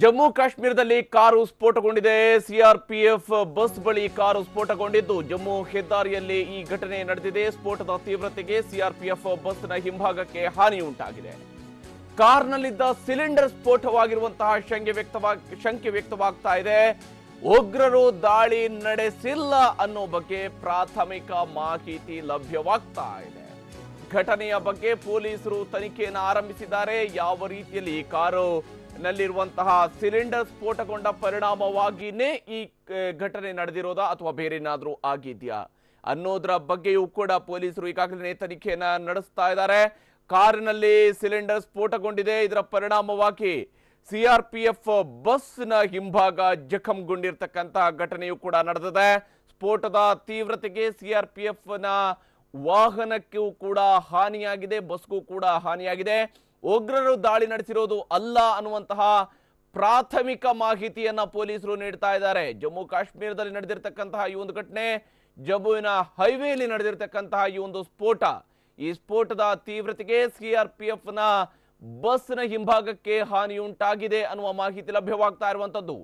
ಜಮ್ಮು ಕಾಶ್ಮೀರದಲ್ಲಿ car ಸ್ಫೋಟಗೊಂಡಿದೆ. CRPF bus ಬಳಿ car ಸ್ಫೋಟಗೊಂಡಿದ್ದು Jammu ಹೆದ್ದಾರಿಯಲ್ಲಿ ಈ ಘಟನೆ ನಡೆದಿದೆ. ಸ್ಫೋಟದ ತೀವ್ರತೆಗೆ ಸಿಆರ್ಪಿಎಫ್ ಬಸ್ನ ಹಿಂಭಾಗಕ್ಕೆ ಹಾನಿ ಉಂಟಾಗಿದೆ. ಕಾರ್ನಲ್ಲಿದ್ದ ಸಿಲಿಂಡರ್ ಸ್ಫೋಟವಾಗಿರುವಂತಹ ಶಂಕೆ ವ್ಯಕ್ತವಾಗ್ತಾ ಇದೆ. ಉಗ್ರರು ದಾಳಿ ನಡೆಸಿಲ್ಲ ಅನ್ನೋ ಬಗ್ಗೆ ಪ್ರಾಥಮಿಕ ಮಾಹಿತಿ ಲಭ್ಯವಾಗ್ತಾ ಇದೆ. ಘಟನೆಯ ಬಗ್ಗೆ ಪೊಲೀಸರು ತನಿಖೆಯನ್ನು ಆರಂಭಿಸಿದ್ದಾರೆ. ಯಾವ ರೀತಿಯಲ್ಲಿ ಕಾರು ನಲ್ಲಿರುವಂತಹ ಸಿಲಿಂಡರ್ ಸ್ಫೋಟಗೊಂಡ ಪರಿಣಾಮವಾಗಿಯೇ ಈ ಘಟನೆ ನಡೆದಿರೋದಾ ಅಥವಾ ಬೇರೆ ಏನಾದರೂ ಆಗಿದೆಯಾ ಅನ್ನೋದರ ಬಗ್ಗೆಯೂ ಕೂಡ ಪೊಲೀಸರು ಈಗಾಗಲೇ ತನಿಖೆಯನ್ನ ನಡೆಸ್ತಾ ಇದ್ದಾರೆ. ಕಾರಿನಲ್ಲಿ ಸಿಲಿಂಡರ್ ಸ್ಫೋಟಗೊಂಡಿದೆ. ಇದರ ಪರಿಣಾಮವಾಗಿ ಸಿಆರ್ಪಿಎಫ್ ಬಸ್ನ ಹಿಂಭಾಗ ಜಖಂಗೊಂಡಿರ್ತಕ್ಕಂತಹ ಘಟನೆಯೂ ಕೂಡ ನಡೆದಿದೆ. ಸ್ಫೋಟದ ತೀವ್ರತೆಗೆ ಸಿಆರ್ಪಿಎಫ್ನ ವಾಹನಕ್ಕೂ ಕೂಡ ಹಾನಿಯಾಗಿದೆ, ಬಸ್ಗೂ ಕೂಡ ಹಾನಿಯಾಗಿದೆ. ಉಗ್ರರು ದಾಳಿ ನಡೆಸಿರೋದು ಅಲ್ಲ ಅನ್ನುವಂತಹ ಪ್ರಾಥಮಿಕ ಮಾಹಿತಿಯನ್ನ ಪೊಲೀಸರು ನೀಡ್ತಾ ಇದ್ದಾರೆ. ಜಮ್ಮು ಕಾಶ್ಮೀರದಲ್ಲಿ ನಡೆದಿರ್ತಕ್ಕಂತಹ ಈ ಒಂದು ಘಟನೆ, ಜಮ್ಮುವಿನ ಹೈವೇಲಿ ನಡೆದಿರ್ತಕ್ಕಂತಹ ಈ ಒಂದು ಸ್ಫೋಟ, ಈ ಸ್ಫೋಟದ ತೀವ್ರತೆಗೆ ಸಿಆರ್ಪಿಎಫ್ನ ಬಸ್ನ ಹಿಂಭಾಗಕ್ಕೆ ಹಾನಿಯುಂಟಾಗಿದೆ ಅನ್ನುವ ಮಾಹಿತಿ ಲಭ್ಯವಾಗ್ತಾ ಇರುವಂತದ್ದು.